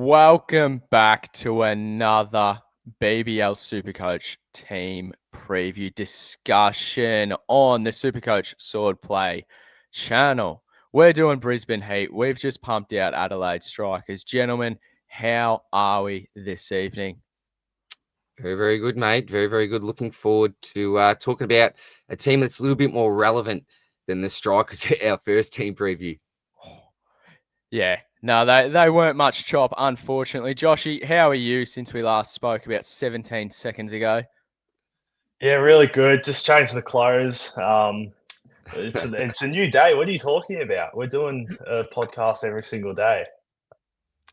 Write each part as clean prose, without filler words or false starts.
Welcome back to another BBL SuperCoach team preview discussion on the SuperCoach Swordplay channel. We're doing Brisbane Heat. We've just pumped out Adelaide Strikers. Gentlemen, how are we this evening? Very, very good, mate. Very, very good. Looking forward to talking about a team that's a little bit more relevant than the Strikers, our first team preview. Yeah, no, they weren't much chop, unfortunately. Joshy, how are you since we last spoke about 17 seconds ago? Yeah, really good. Just changed the clothes. It's a new day. What are you talking about? We're doing a podcast every single day.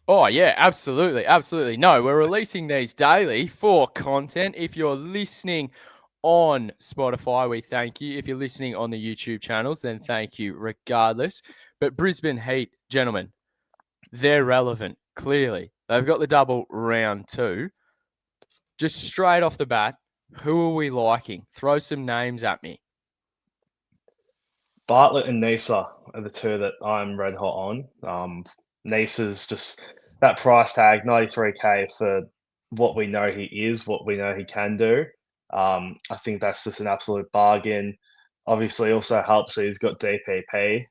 Oh, yeah, absolutely. Absolutely. No, we're releasing these daily for content. If you're listening on Spotify, we thank you. If you're listening on the YouTube channels, then thank you regardless. But Brisbane Heat, gentlemen, they're relevant, clearly. They've got the double round 2. Just straight off the bat, who are we liking? Throw some names at me. Bartlett and Nisa are the two that I'm red hot on. Nisa's just that price tag, 93K for what we know he is, what we know he can do. I think that's just an absolute bargain. Obviously, also helps that he's got DPP.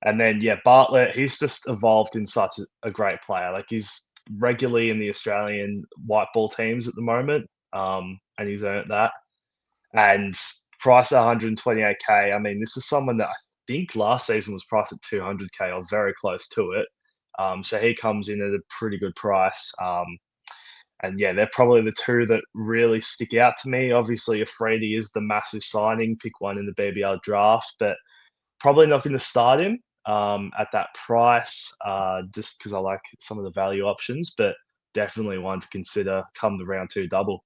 And then, yeah, Bartlett, he's just evolved in such a great player. Like, he's regularly in the Australian white ball teams at the moment, and he's earned that. And price at 128K, I mean, this is someone that I think last season was priced at 200K or very close to it. So he comes in at a pretty good price. And yeah, they're probably the two that really stick out to me. Obviously, Afridi is the massive signing, pick one in the BBL draft, but probably not going to start him at that price just because I like some of the value options, but definitely one to consider come the round 2 double.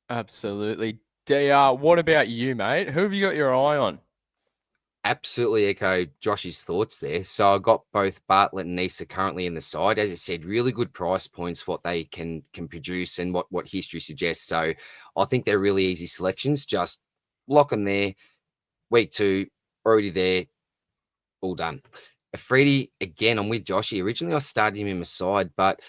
Absolutely. DR, what about you, mate? Who have you got your eye on? Absolutely echo Josh's thoughts there. So I got both Bartlett and Nisa currently in the side. As I said, really good price points, what they can produce and what history suggests. So I think they're really easy selections. Just lock them there. Week 2, already there. All done. Afridi, again, I'm with Joshy. Originally, I started him in my side, but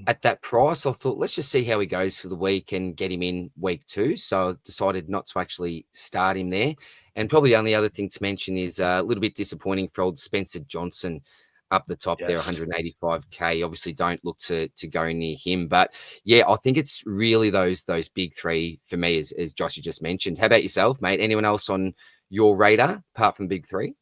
at that price, I thought, let's just see how he goes for the week and get him in week 2. So I decided not to actually start him there. And probably the only other thing to mention is a little bit disappointing for old Spencer Johnson up the top there, 185K. Obviously, don't look to go near him. But yeah, I think it's really those big three for me, as Joshy just mentioned. How about yourself, mate? Anyone else on your radar apart from the big three?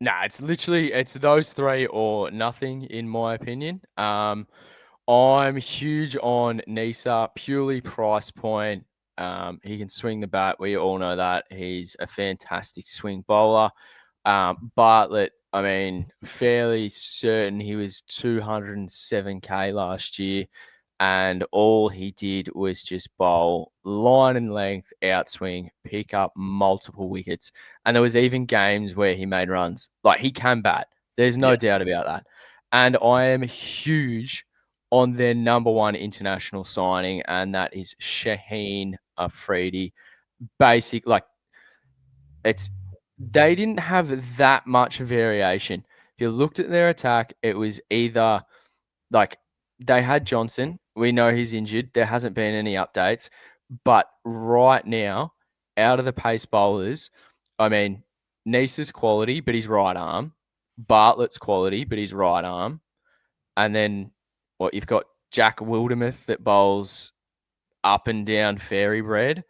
Nah, it's those 3 or nothing, in my opinion. I'm huge on Nisa, purely price point. He can swing the bat. We all know that. He's a fantastic swing bowler. Bartlett, I mean, fairly certain he was 207K last year, and all he did was just bowl line and length, outswing, pick up multiple wickets. And there was even games where he made runs. Like, he can bat. There's no doubt about that. And I am huge on their number 1 international signing, and that is Shaheen Afridi. They didn't have that much variation. If you looked at their attack, it was either like they had Johnson. We know he's injured. There hasn't been any updates. But right now, out of the pace bowlers, I mean, Nisa's quality, but he's right arm. Bartlett's quality, but he's right arm. And then you've got Jack Wildermuth that bowls up and down fairy bread,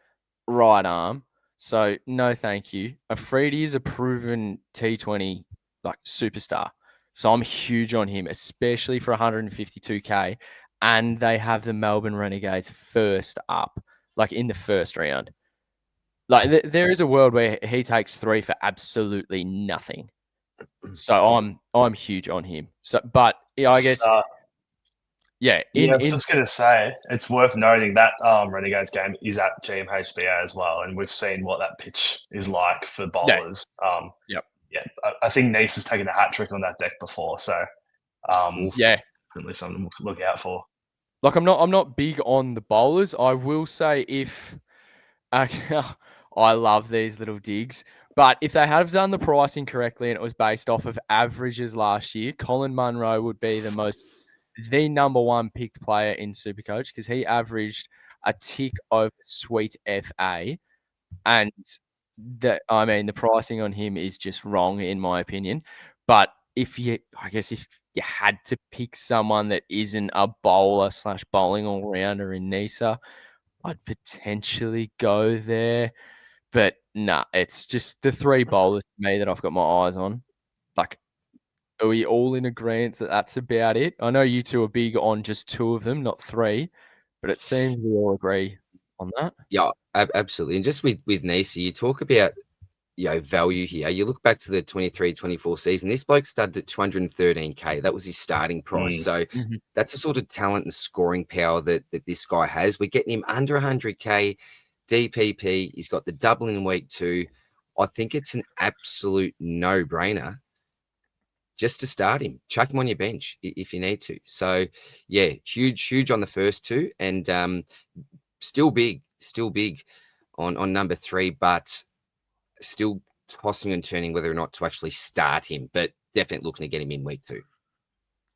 right arm. So no, thank you. Afridi is a proven T20 superstar. So I'm huge on him, especially for 152K. And they have the Melbourne Renegades first up, in the first round. There is a world where he takes 3 for absolutely nothing. So I'm huge on him. So, but I guess. I was just going to say, it's worth noting that Renegades game is at GMHBA as well, and we've seen what that pitch is like for bowlers. I think Nice has taken a hat trick on that deck before, so definitely something to look out for. I'm not big on the bowlers. I will say I love these little digs. But if they have done the pricing correctly and it was based off of averages last year, Colin Munro would be the most the number one picked player in SuperCoach because he averaged a tick over sweet FA. And the pricing on him is just wrong in my opinion. But if you had to pick someone that isn't a bowler / bowling all rounder in Nisa, I'd potentially go there. But nah, it's just the three bowlers to me that I've got my eyes on. Like, are we all in agreement that that's about it? I know you two are big on just two of them, not three, but it seems we all agree on that. Yeah, absolutely. And just with Nisa, you talk about value here. You look back to the 23-24 season, this bloke started at 213k. That was his starting price. So that's the sort of talent and scoring power that this guy has. We're getting him under 100k DPP. He's got the doubling in week 2. I think it's an absolute no-brainer just to start him. Chuck him on your bench if you need to. So yeah, huge on the first two, and still big on number 3, but still tossing and turning whether or not to actually start him, but definitely looking to get him in week 2.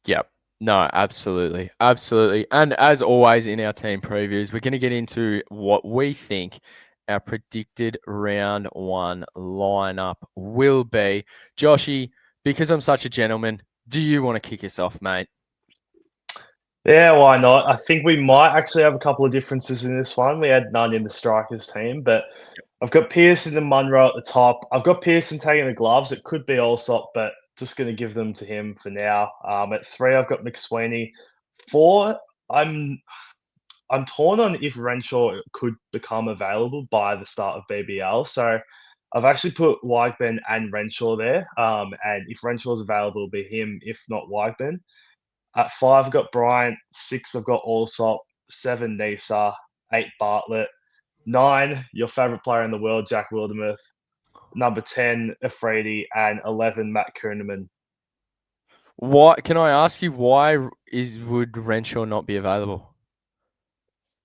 Yep. No, absolutely. Absolutely. And as always in our team previews, we're going to get into what we think our predicted round 1 lineup will be. Joshy, because I'm such a gentleman, do you want to kick us off, mate? Yeah, why not? I think we might actually have a couple of differences in this one. We had none in the strikers team, but I've got Pearson and Munro at the top. I've got Pearson taking the gloves. It could be Allsop, but just going to give them to him for now. At 3, I've got McSweeney. 4, I'm torn on if Renshaw could become available by the start of BBL. So I've actually put Weigben and Renshaw there. And if Renshaw's available, it'll be him, if not Weigben. At 5, I've got Bryant. 6, I've got Allsop. 7, Nisa. 8, Bartlett. 9, your favourite player in the world, Jack Wildermuth. Number 10, Afridi. And 11, Matt Kuhneman. What can I ask you? Why would Renshaw not be available?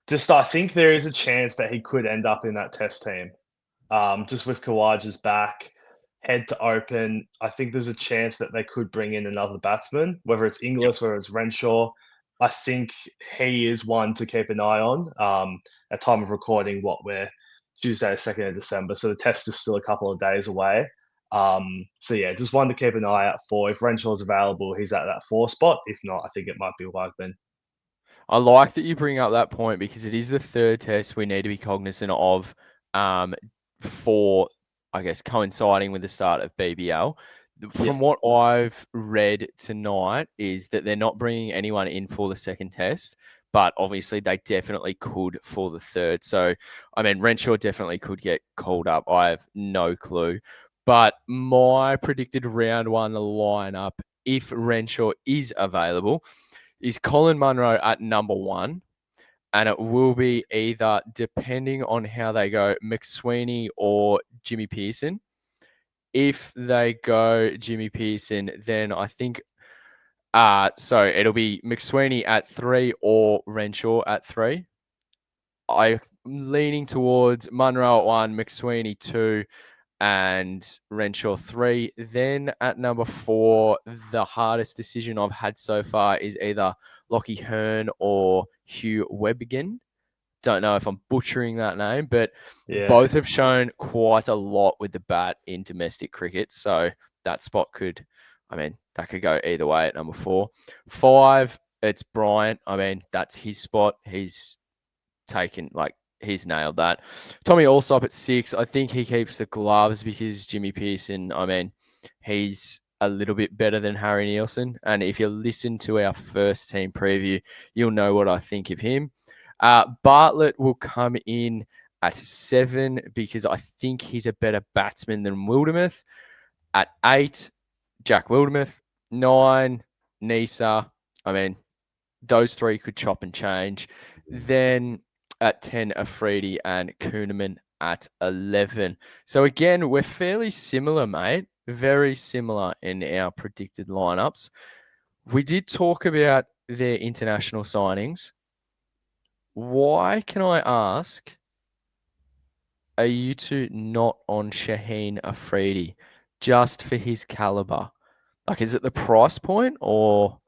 Just, I think there is a chance that he could end up in that test team. Just with Kawaja's back, head to open, I think there's a chance that they could bring in another batsman, whether it's Inglis, whether it's Renshaw. I think he is one to keep an eye on. At time of recording, we're Tuesday, 2nd of December, so the test is still a couple of days away. So yeah, just one to keep an eye out for. If Renshaw's available, he's at that 4 spot. If not, I think it might be Weigman. I like that you bring up that point because it is the third test we need to be cognizant of for, I guess, coinciding with the start of BBL. From what I've read tonight is that they're not bringing anyone in for the second test, but obviously they definitely could for the third. So, I mean, Renshaw definitely could get called up. I have no clue. But my predicted round 1 lineup, if Renshaw is available, is Colin Munro at number 1. And it will be either, depending on how they go, McSweeney or Jimmy Pearson. If they go Jimmy Pearson, then I think so it'll be McSweeney at 3 or Renshaw at 3. I'm leaning towards Munro at 1, McSweeney 2, and Renshaw 3. Then at number 4, the hardest decision I've had so far is either Lockie Hearn or Hugh Webbigan. Don't know if I'm butchering that name, but both have shown quite a lot with the bat in domestic cricket. So that spot could go either way at number 4. 5, it's Bryant. I mean, that's his spot. He's nailed that. Tommy Allsop at 6. I think he keeps the gloves because Jimmy Pearson, he's a little bit better than Harry Nielsen. And if you listen to our first team preview, you'll know what I think of him. Bartlett will come in at 7 because I think he's a better batsman than Wildermuth. At 8, Jack Wildermuth. 9, Nisa. Those 3 could chop and change. Then at 10, Afridi and Kuhneman at 11. So again, we're fairly similar, mate. Very similar in our predicted lineups. We did talk about their international signings. Why, can I ask, are you two not on Shaheen Afridi just for his caliber? Like, is it the price point or?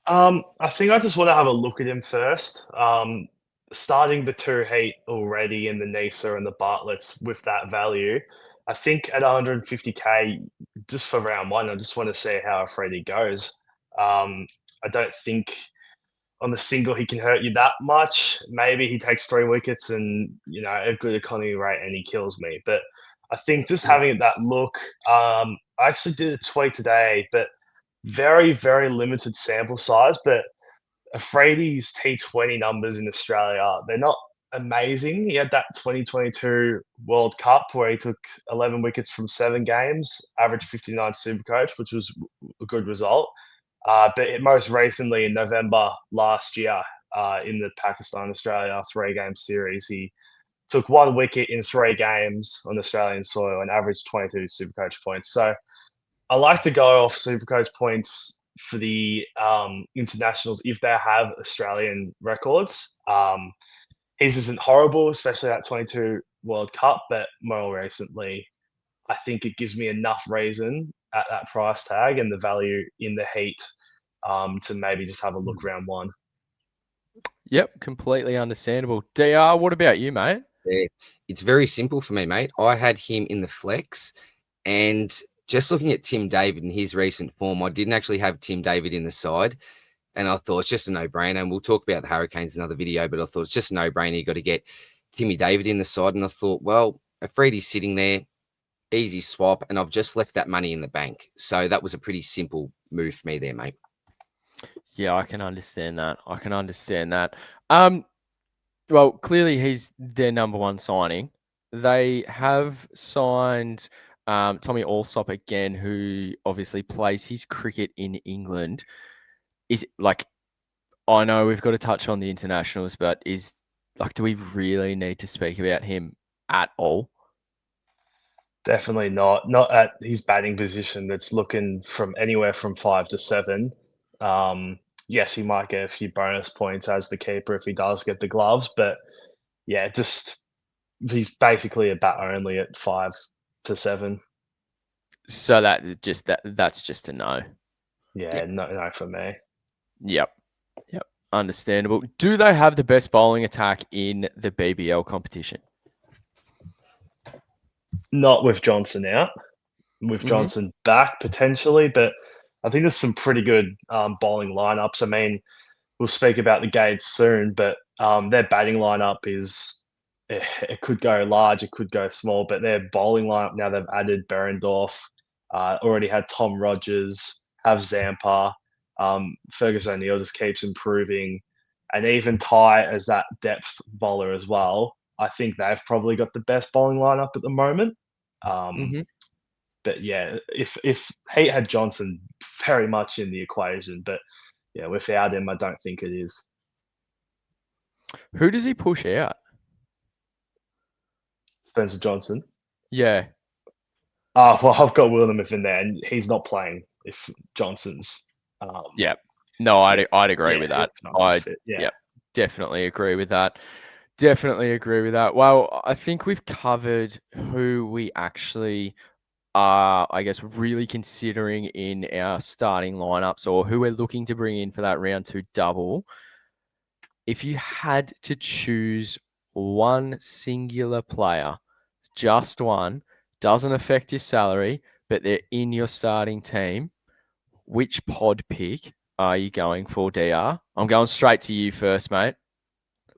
I think I just want to have a look at him first. Starting the two Heat already in the Nisa and the Bartletts with that value, I think at 150K just for round one, I just want to see how Freddie goes. I don't think on the single he can hurt you that much. Maybe he takes 3 wickets and a good economy rate and he kills me. But I think just having that look, I actually did a tweet today, but very, very limited sample size. But Frady's T20 numbers in Australia, they're not amazing. He had that 2022 World Cup where he took 11 wickets from 7 games, averaged 59 Supercoach, which was a good result. But most recently in November last year, in the Pakistan-Australia 3-game series, he took 1 wicket in 3 games on Australian soil and averaged 22 Supercoach points. So I like to go off Supercoach points for the internationals if they have Australian records. His isn't horrible, especially that 22 World Cup, but more recently, I think it gives me enough reason at that price tag and the value in the Heat to maybe just have a look round one. Yep, completely understandable. DR, what about you, mate? Yeah, it's very simple for me, mate. I had him in the flex, and just looking at Tim David and his recent form, I didn't actually have Tim David in the side, and I thought it's just a no-brainer. And we'll talk about the Hurricanes in another video, but I thought it's just a no-brainer. You got to get Timmy David in the side, and I thought, well, Freddie's sitting there, easy swap, and I've just left that money in the bank. So that was a pretty simple move for me there, mate. Yeah, I can understand that. Well, clearly he's their number one signing. They have signed Tommy Allsop again, who obviously plays his cricket in England. I know we've got to touch on the internationals, but do we really need to speak about him at all? Definitely not. Not at his batting position that's looking from anywhere from 5 to 7. Yes, he might get a few bonus points as the keeper if he does get the gloves, but yeah, he's basically a bat only at 5 to 7. So that's just a no. Yeah, no for me. Yep. Understandable. Do they have the best bowling attack in the BBL competition? Not with Johnson out. With Johnson back potentially, but I think there's some pretty good bowling lineups. I mean, we'll speak about the Gates soon, but their batting lineup it could go large, it could go small, but their bowling lineup now they've added Berendorf, already had Tom Rogers, have Zampa, Fergus O'Neill just keeps improving, and even Ty as that depth bowler as well. I think they've probably got the best bowling lineup at the moment. But yeah, if Heat had Johnson very much in the equation, but yeah, without him, I don't think it is. Who does he push out? Spencer Johnson. Yeah. Well, I've got Williams in there, and he's not playing if Johnson's. Yeah. No, I'd agree with that. Yeah, definitely agree with that. Well, I think we've covered who we actually are, I guess, really considering in our starting lineups or who we're looking to bring in for that round 2 double. If you had to choose one singular player, just one, doesn't affect your salary, but they're in your starting team, which pod pick are you going for, DR? I'm going straight to you first, mate.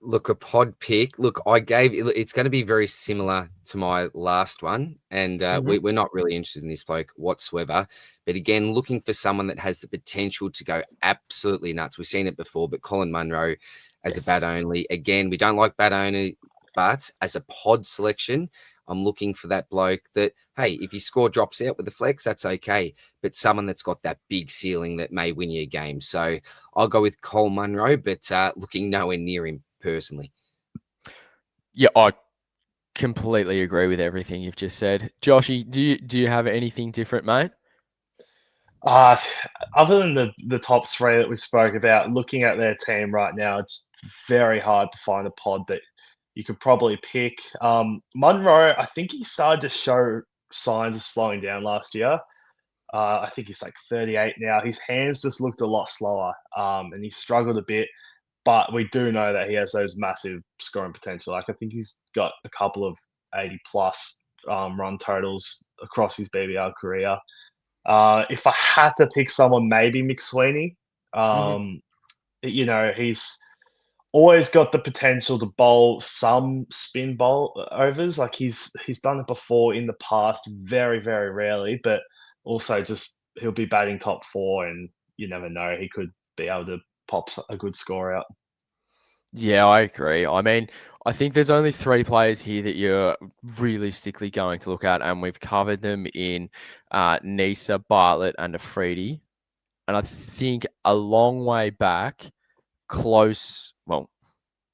Look, a pod pick. Look, it's going to be very similar to my last one. And we're not really interested in this bloke whatsoever. But again, looking for someone that has the potential to go absolutely nuts. We've seen it before, but Colin Munro as a bat only. Again, we don't like bat only, but as a pod selection, I'm looking for that bloke that, hey, if your score drops out with the flex, that's okay. But someone that's got that big ceiling that may win you a game. So I'll go with Cole Munro, but looking nowhere near him personally. Yeah, I completely agree with everything you've just said. Joshy, do you have anything different, mate? Other than the top 3 that we spoke about, looking at their team right now, it's very hard to find a pod that you could probably pick. Munro, I think he started to show signs of slowing down last year. I think he's like 38 now. His hands just looked a lot slower, and he struggled a bit. But we do know that he has those massive scoring potential. Like I think he's got a couple of 80 plus run totals across his BBL career. If I had to pick someone, maybe McSweeney. Mhm. He's always got the potential to bowl some spin bowl overs. Like he's done it before in the past, very very rarely, but also just he'll be batting top four, and you never know, he could be able to pop a good score out. Yeah, I agree. I mean, I think there's only three players here that you're realistically going to look at, and we've covered them in Nisa, Bartlett, and Afridi. And I think a long way back, close, well,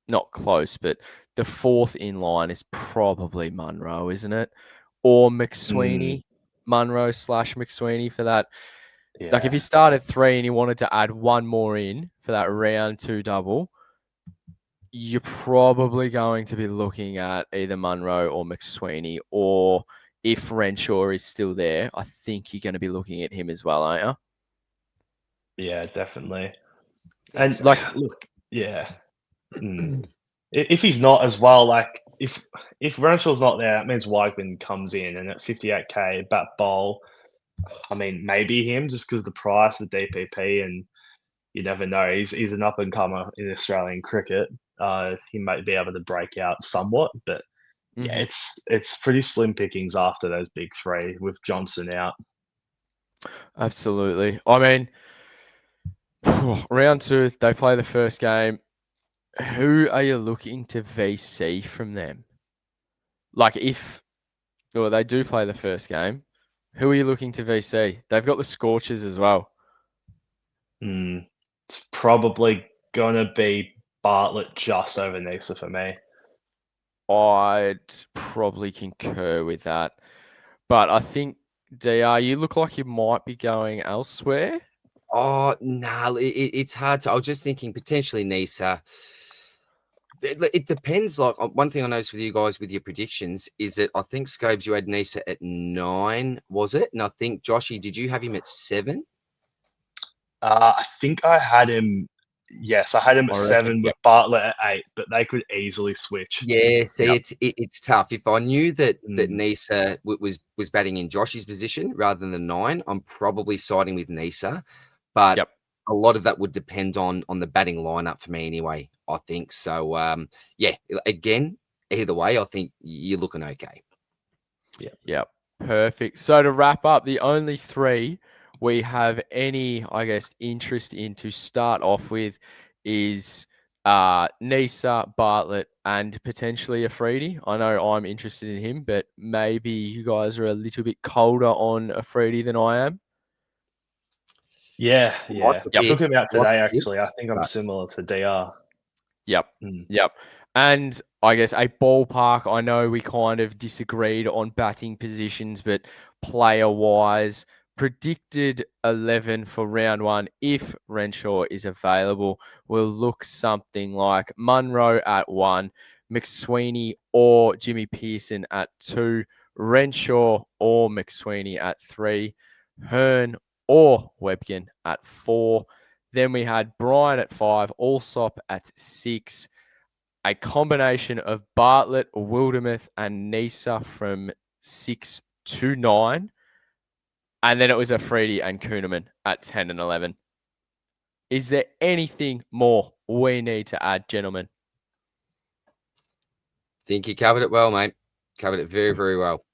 not close, but the fourth in line is probably Munro, isn't it? Or Mm, McSweeney, Munro slash McSweeney for that. Like if yeah, you started three and you wanted to add one more in for that round two double, you're probably going to be looking at either Munro or McSweeney, or if Renshaw is still there, I think you're going to be looking at him as well, aren't yeah, definitely. Think And so. you? Like, look, yeah. Mm. If he's not as well, like if Renshaw's not there, that means Weigman comes in, and at 58k bat bowl, I mean, maybe him just because the price, the DPP, and you never know. He's an up and comer in Australian cricket. He might be able to break out somewhat, but yeah, mhm, it's pretty slim pickings after those big three with Johnson out. absolutely. I mean, round two, they play the first game. Who are you looking to VC from them? Like, if well, they do play the first game, who are you looking to VC? They've got the Scorchers as well. It's probably gonna be Bartlett just over Nisa for me. I'd probably concur with that. But I think, DR, you look like you might be going elsewhere. Oh, no, it's hard to. I was just thinking potentially Nisa. It depends. Like one thing I noticed with you guys with your predictions is that I think Scobes, you had Nisa at 9, was it? And I think Joshy, did you have him at 7? I think I had him. Yes, I had him at I reckon. 7 with Yep. Bartlett at 8, but they could easily switch. Yeah, see, Yep. it's tough. If I knew that Mm, Nisa was batting in Joshy's position rather than the 9, I'm probably siding with Nisa. But Yep. a lot of that would depend on the batting lineup for me anyway, I think. So yeah, again, either way, I think you're looking okay. yeah. Yep. Perfect. So to wrap up, the only three we have any, I guess, interest in to start off with is Nisa, Bartlett, and potentially Afridi. I know I'm interested in him, but maybe you guys are a little bit colder on Afridi than I am. Yeah, I like yeah. the Yep. Took pick. him out I like today, the pick, actually. I think I'm but similar to DR. Yep. Mm. Yep. And I guess a ballpark, I know we kind of disagreed on batting positions, but player wise, predicted 11 for round one, if Renshaw is available, will look something like Munro at 1, McSweeney or Jimmy Pearson at 2, Renshaw or McSweeney at 3, Hearn or Webkin at 4. Then we had Brian at 5, Allsop at 6, a combination of Bartlett, Wildermuth, and Nisa from 6 to 9. And then it was Afridi and Kuhneman at 10 and 11. Is there anything more we need to add, gentlemen? think you covered it well, mate. Covered it very, very well.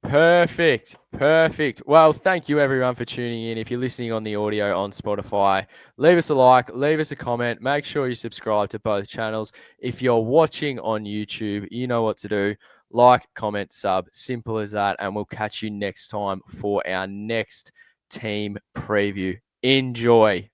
Perfect. Perfect. Well, thank you everyone for tuning in. If you're listening on the audio on Spotify, leave us a like, leave us a comment. Make sure you subscribe to both channels. If you're watching on YouTube, you know what to do. Like, comment, sub. Simple as that. And we'll catch you next time for our next team preview. Enjoy.